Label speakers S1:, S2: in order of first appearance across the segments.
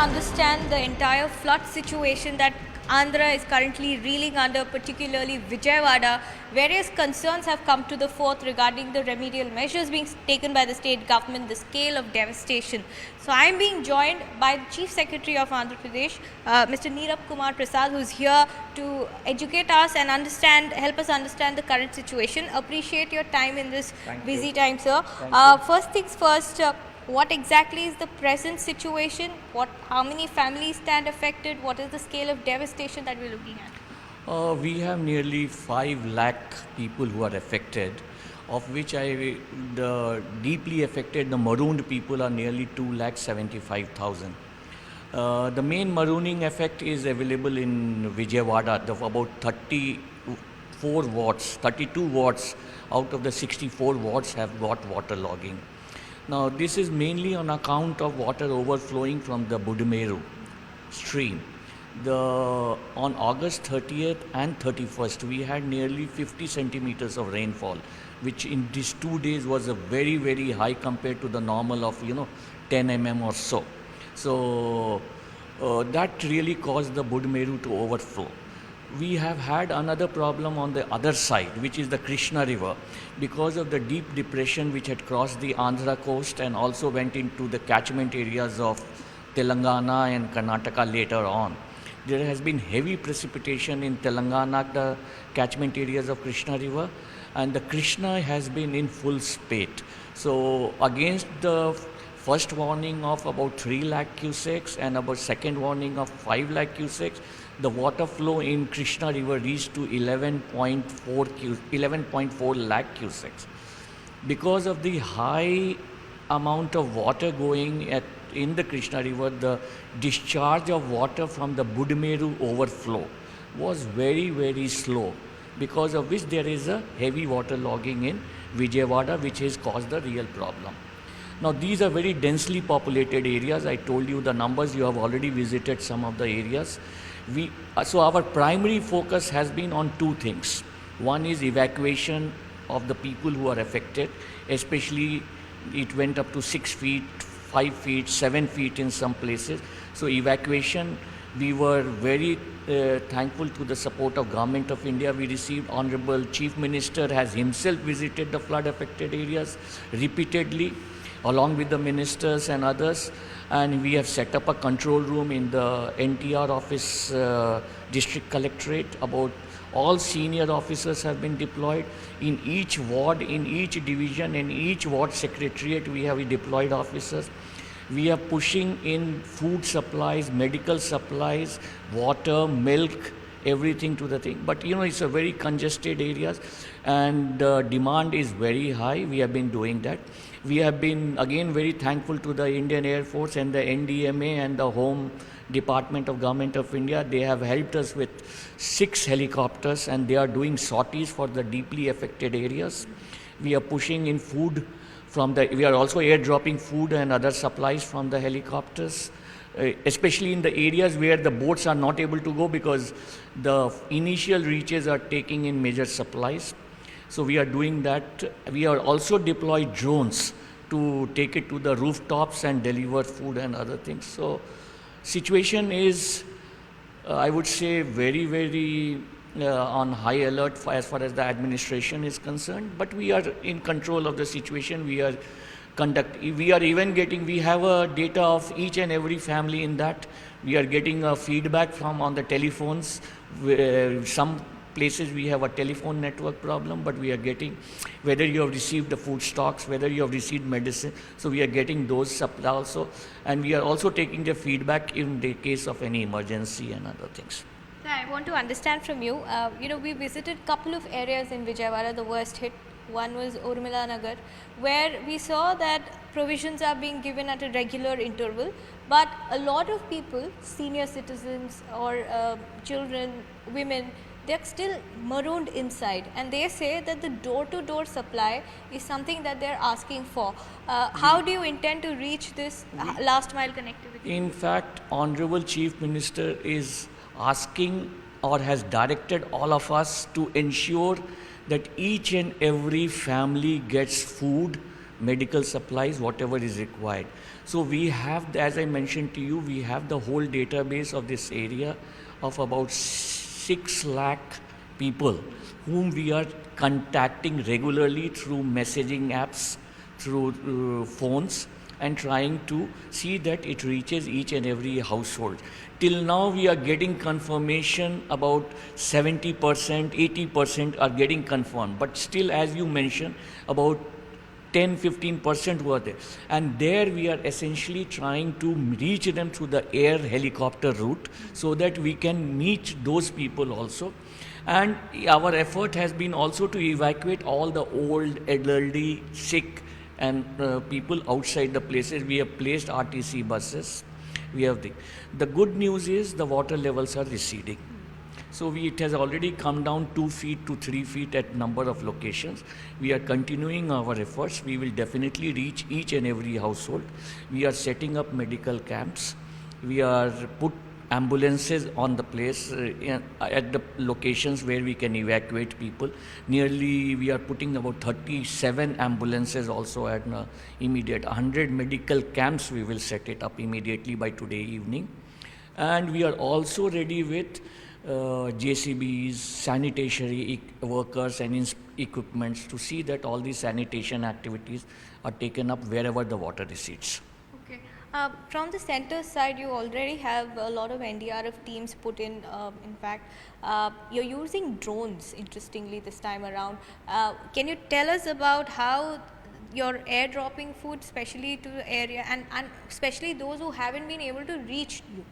S1: understand the entire flood situation that Andhra is currently reeling under, particularly Vijayawada. Various concerns have come to the forth regarding the remedial measures being taken by the state government, the scale of devastation. So I am being joined by the Chief Secretary of Andhra Pradesh, Mr. Neerab Kumar Prasad, who is here to educate us and help us understand the current situation. Appreciate your time in this busy time, sir. First things first. What exactly is the present situation? How many families stand affected? What is the scale of devastation that we're looking at?
S2: We have nearly 5 lakh people who are affected, of which the deeply affected, the marooned people are nearly 2,75,000. The main marooning effect is available in Vijayawada, about 32 wards out of the 64 wards have got water logging. Now, this is mainly on account of water overflowing from the Budameru stream. On August 30th and 31st, we had nearly 50 centimeters of rainfall, which in these 2 days was a very, very high compared to the normal of 10 mm or so. So that really caused the Budameru to overflow. We have had another problem on the other side, which is the Krishna River, because of the deep depression which had crossed the Andhra coast and also went into the catchment areas of Telangana and Karnataka later on. There has been heavy precipitation in Telangana, the catchment areas of Krishna River, and the Krishna has been in full spate. So against the first warning of about 3 lakh cusecs and about second warning of 5 lakh cusecs, the water flow in Krishna River reached to 11.4 lakh cusecs. Because of the high amount of water going in the Krishna River, the discharge of water from the Budameru overflow was very, very slow, because of which there is a heavy water logging in Vijayawada, which has caused the real problem. Now, these are very densely populated areas. I told you the numbers. You have already visited some of the areas. So our primary focus has been on 2 things. One is evacuation of the people who are affected, especially it went up to 6 feet, 5 feet, 7 feet in some places. So evacuation, we were very thankful to the support of Government of India. We received Honorable Chief Minister has himself visited the flood affected areas repeatedly, along with the ministers and others, and we have set up a control room in the NTR office, district collectorate. About all senior officers have been deployed in each ward, in each division, in each ward secretariat. We have deployed officers. We are pushing in food supplies, medical supplies, water, milk, everything to the thing. But it's a very congested areas, and the demand is very high. We have been doing that. We have been again very thankful to the Indian Air Force and the NDMA and the Home Department of Government of India. They have helped us with 6 helicopters, and they are doing sorties for the deeply affected areas. We are pushing in food we are also airdropping food and other supplies from the helicopters, especially in the areas where the boats are not able to go, because the initial reaches are taking in major supplies. So we are doing that. We are also deployed drones to take it to the rooftops and deliver food and other things. So situation is, I would say, very, very on high alert as far as the administration is concerned. But we are in control of the situation. We have a data of each and every family in that. We are getting a feedback from on the telephones. Some places we have a telephone network problem, but we are getting whether you have received the food stocks, whether you have received medicine. So we are getting those supply also, and we are also taking the feedback in the case of any emergency and other things.
S1: I want to understand from you. We visited a couple of areas in Vijayawada, the worst hit. One was Urmila Nagar, where we saw that provisions are being given at a regular interval, but a lot of people, senior citizens or children, women, they're still marooned inside, and they say that the door-to-door supply is something that they're asking for. How do you intend to reach this last mile connectivity?
S2: In fact, Honorable Chief Minister is asking or has directed all of us to ensure that each and every family gets food, medical supplies, whatever is required. So we have, as I mentioned to you, we have the whole database of this area of about 6 lakh people whom we are contacting regularly through messaging apps, through phones, and trying to see that it reaches each and every household. Till now, we are getting confirmation about 70%, 80% are getting confirmed. But still, as you mentioned, about 10-15% were there. And there we are essentially trying to reach them through the air helicopter route so that we can meet those people also. And our effort has been also to evacuate all the old, elderly, sick, and people outside the places. We have placed RTC buses. We have the good news is the water levels are receding. So it has already come down 2 feet to 3 feet at number of locations. We are continuing our efforts. We will definitely reach each and every household. We are setting up medical camps. We are put ambulances on the place at the locations where we can evacuate people. Nearly, we are putting about 37 ambulances also at immediate. 100 medical camps we will set it up immediately by today evening. And we are also ready with JCBs, sanitary workers and equipments to see that all these sanitation activities are taken up wherever the water recedes.
S1: From the center side, you already have a lot of NDRF teams put in. In fact, you're using drones, interestingly, this time around. Can you tell us about how you're airdropping food, especially to the area, and especially those who haven't been able to reach you?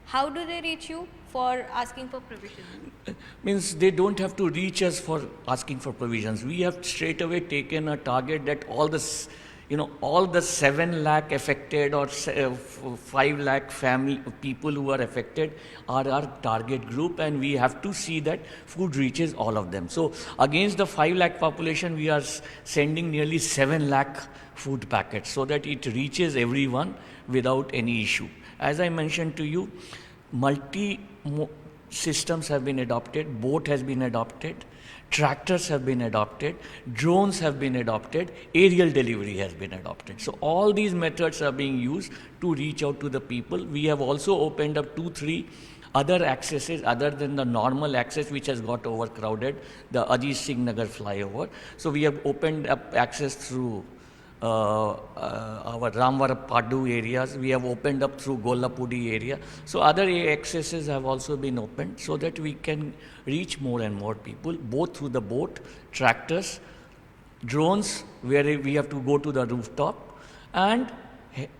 S1: How do they reach you for asking for provisions?
S2: Means they don't have to reach us for asking for provisions. We have straight away taken a target that all the 7 lakh affected or 5 lakh family people who are affected are our target group, and we have to see that food reaches all of them. So against the 5 lakh population, we are sending nearly 7 lakh food packets so that it reaches everyone without any issue. As I mentioned to you, systems have been adopted, boat has been adopted, tractors have been adopted, drones have been adopted, aerial delivery has been adopted. So all these methods are being used to reach out to the people. We have also opened up 2-3 other accesses other than the normal access which has got overcrowded, the Ajit Singh Nagar flyover. So we have opened up access through our Ramvara Padu areas. We have opened up through Golapudi area. So other accesses have also been opened so that we can reach more and more people, both through the boat, tractors, drones, where we have to go to the rooftop, and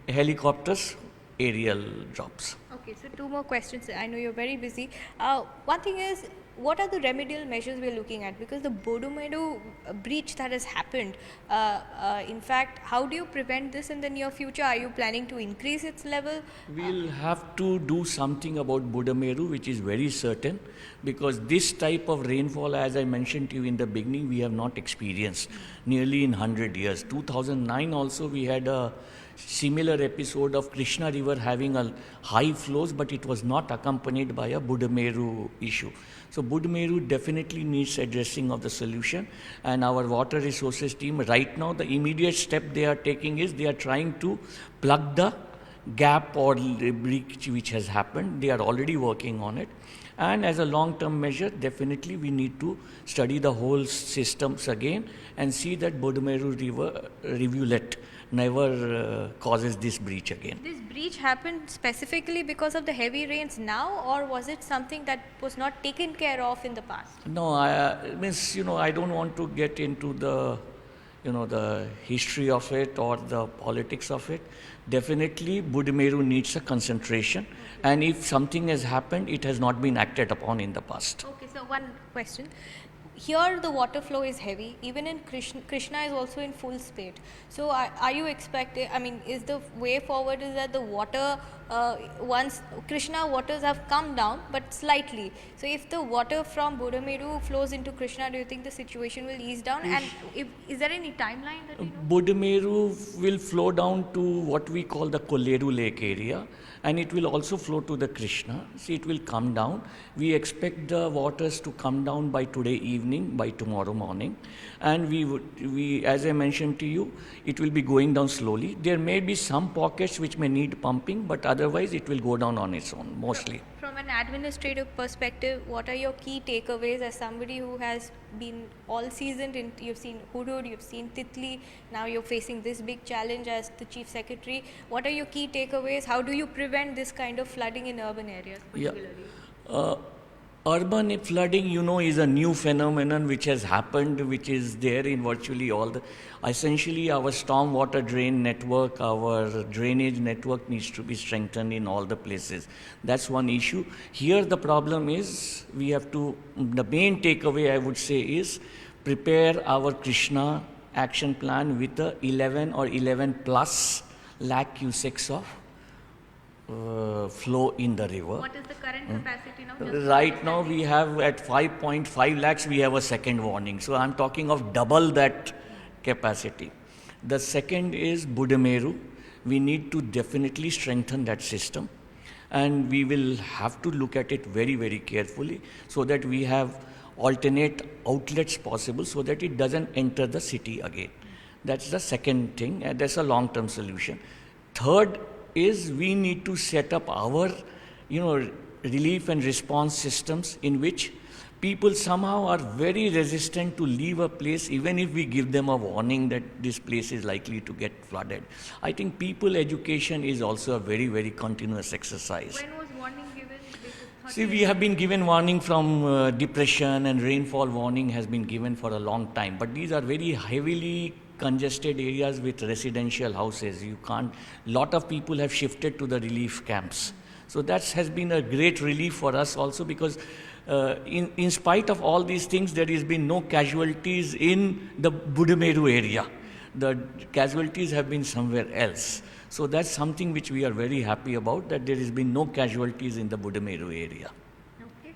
S2: helicopters, aerial drops.
S1: Okay, so 2 more questions. I know you're very busy. One thing is, what are the remedial measures we're looking at? Because the Bodumedu breach that has happened, in fact, how do you prevent this in the near future? Are you planning to increase its level?
S2: We'll have to do something about Bodumedu, which is very certain, because this type of rainfall, as I mentioned to you in the beginning, we have not experienced nearly in 100 years. 2009 also we had a similar episode of Krishna river having a high flows, but it was not accompanied by a Bodumedu issue. So Bodumedu definitely needs addressing of the solution, and our water resources team right now, the immediate step they are taking is they are trying to plug the gap or breach which has happened. They are already working on it. And as a long-term measure, definitely we need to study the whole systems again and see that Bodumedu river rivulet never causes this breach again.
S1: This breach happened specifically because of the heavy rains now, or was it something that was not taken care of in the past?
S2: No, I don't want to get into the history of it or the politics of it. Definitely, Bodumedu needs a concentration, and if something has happened, it has not been acted upon in the past.
S1: Okay, so one question. Here the water flow is heavy, even in Krishna is also in full spate. So are you expecting, is the way forward is that the water once Krishna waters have come down, but slightly. So if the water from Budameru flows into Krishna, do you think the situation will ease down? And is there any timeline that you know?
S2: Budameru will flow down to what we call the Kolleru Lake area, and it will also flow to the Krishna. See, it will come down. We expect the waters to come down by today evening, by tomorrow morning, and we, as I mentioned to you, it will be going down slowly. There may be some pockets which may need pumping, but otherwise it will go down on its own, mostly.
S1: From an administrative perspective, what are your key takeaways as somebody who has been all seasoned in, you've seen Hudud, you've seen Titli, now you're facing this big challenge as the Chief Secretary. What are your key takeaways? How do you prevent this kind of flooding in urban areas particularly?
S2: Urban flooding, you know, is a new phenomenon which has happened, which is there in virtually all the... Essentially, our stormwater drain network, our drainage network needs to be strengthened in all the places. That's one issue. Here the problem is, we have to... The main takeaway, I would say, is prepare our Krishna action plan with a 11 or 11 plus lakh cusecs of flow in the river.
S1: What is the current capacity now?
S2: Right now we have at 5.5 lakhs we have a second warning. So I'm talking of double that capacity. The second is Budameru. We need to definitely strengthen that system, and we will have to look at it very, very carefully so that we have alternate outlets possible so that it doesn't enter the city again. That's the second thing, and that's a long-term solution. Third is we need to set up our, relief and response systems in which people somehow are very resistant to leave a place even if we give them a warning that this place is likely to get flooded. I think people education is also a very, very continuous exercise.
S1: When was warning given?
S2: See, we have been given warning from depression, and rainfall warning has been given for a long time, but these are very heavily congested areas with residential houses. Lot of people have shifted to the relief camps. So that has been a great relief for us also, because in spite of all these things, there has been no casualties in the Budameru area. The casualties have been somewhere else. So that's something which we are very happy about, that there has been no casualties in the Budameru area.
S1: Okay.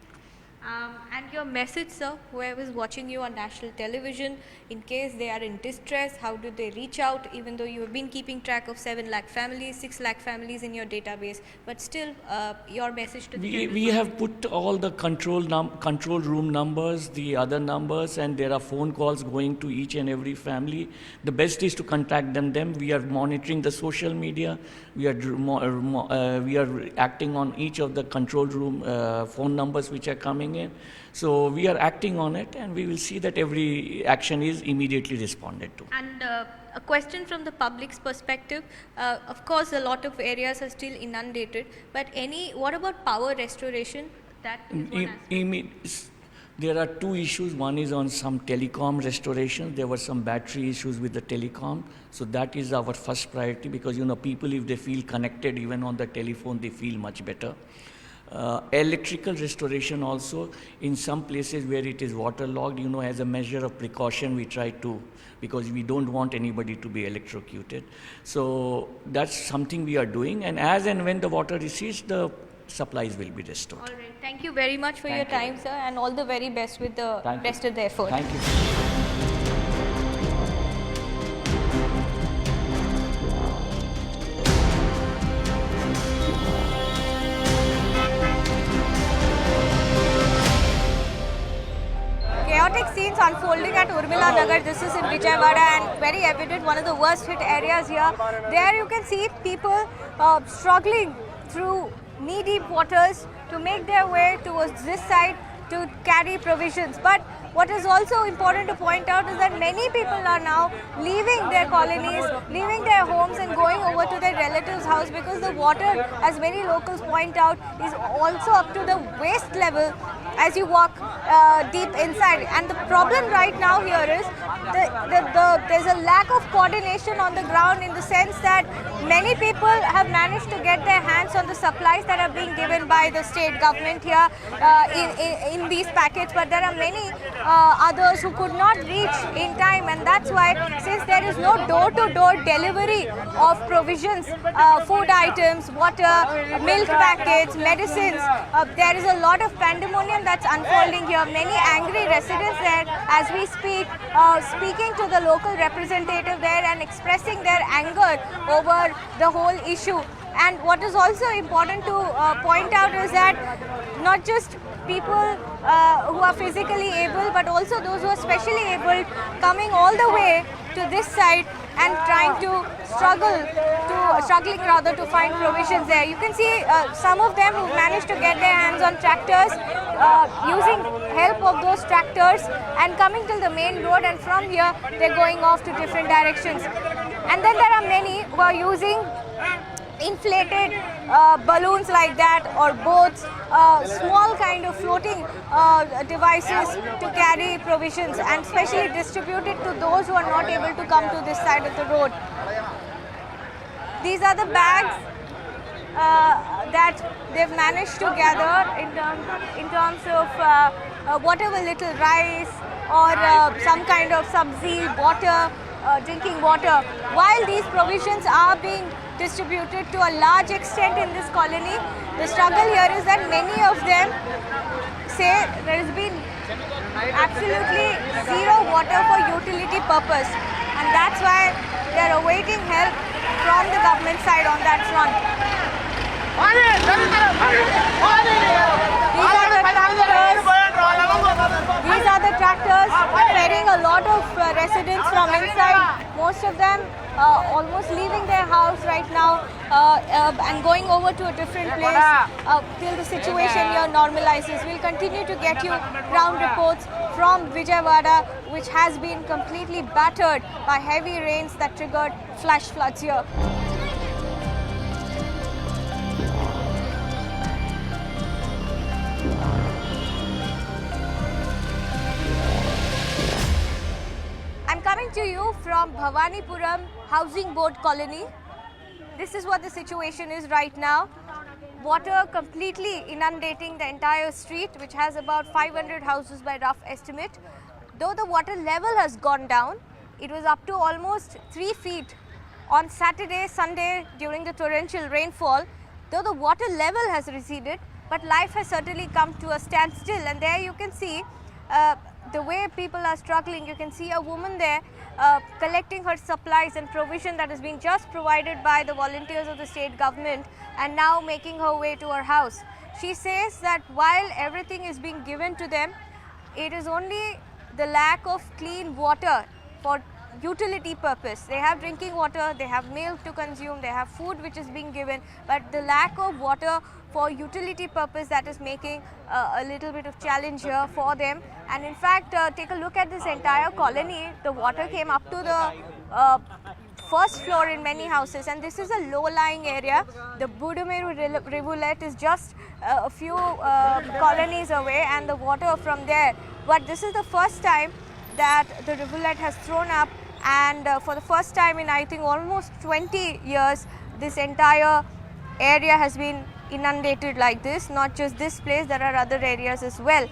S1: And your message, sir, whoever is watching you on national television, in case they are in distress, how do they reach out? Even though you have been keeping track of 7 lakh families, 6 lakh families in your database, but still your message to the
S2: We have put all the control room numbers, the other numbers, and there are phone calls going to each and every family. The best is to contact them. We are monitoring the social media. We are acting on each of the control room phone numbers which are coming in. So we are acting on it, and we will see that every action is immediately responded to.
S1: And a question from the public's perspective. Of course, a lot of areas are still inundated, but what about power restoration? That is one aspect.
S2: There are two issues. One is on some telecom restoration. There were some battery issues with the telecom. So that is our first priority, because people, if they feel connected even on the telephone, they feel much better. Electrical restoration also, in some places where it is waterlogged, as a measure of precaution, we try to, because we don't want anybody to be electrocuted. So that's something we are doing, and as and when the water recedes, the supplies will be restored.
S1: All right. Thank you very much for your time, sir, and all the very best with the rest of the effort.
S2: Thank you.
S1: Chaotic scenes unfolding at Urmila Nagar. This is in Vijayawada, and very evident, one of the worst hit areas here. There you can see people struggling through knee-deep waters to make their way towards this side to carry provisions. But what is also important to point out is that many people are now leaving their colonies, leaving their homes and going over to their relatives' house, because the water, as many locals point out, is also up to the waist level as you walk deep inside. And the problem right now here is there's a lack of coordination on the ground, in the sense that many people have managed to get their hands on the supplies that are being given by the state government here in these packets, but there are many others who could not reach in time, and that's why, since there is no door-to-door delivery of provisions, food items, water, milk packets, medicines, there is a lot of pandemonium that's unfolding here. Many angry residents there as we speak, speaking to the local representative there and expressing their anger over the whole issue. And what is also important to point out is that not just people who are physically able, but also those who are specially able, coming all the way to this side and struggling to find provisions there. You can see some of them who managed to get their hands on tractors, using help of those tractors and coming till the main road, and from here they're going off to different directions. And then there are many who are using inflated balloons like that, or boats, small kind of floating devices to carry provisions and especially distribute it to those who are not able to come to this side of the road. These are the bags that they've managed to gather in terms of whatever little rice or some kind of sabzi, water, drinking water. While these provisions are being distributed to a large extent in this colony, the struggle here is that many of them say there has been absolutely zero water for utility purpose, and that's why they are awaiting help from the government side on that front. These are the tractors ferrying a lot of residents from inside, most of them almost leaving their house right now and going over to a different place till the situation here normalizes. We'll continue to get you ground reports from Vijayawada, which has been completely battered by heavy rains that triggered flash floods here. I'm coming to you from Bhavanipuram Housing Board Colony. This is what the situation is right now. Water completely inundating the entire street, which has about 500 houses by rough estimate. Though the water level has gone down, it was up to almost 3 feet on Saturday, Sunday during the torrential rainfall. Though the water level has receded, but life has certainly come to a standstill, and there you can see the way people are struggling. You can see a woman there collecting her supplies and provision that is being just provided by the volunteers of the state government, and now making her way to her house. She says that while everything is being given to them, it is only the lack of clean water for utility purpose. They have drinking water, they have milk to consume, they have food which is being given, but the lack of water for utility purpose that is making a little bit of challenge here for them. And in fact, take a look at this entire colony. The water came up to the first floor in many houses, and this is a low-lying area. The Budumeru rivulet is just a few colonies away, and the water from there. But this is the first time that the rivulet has thrown up, and for the first time in I think almost 20 years, this entire area has been inundated like this. Not just this place, there are other areas as well.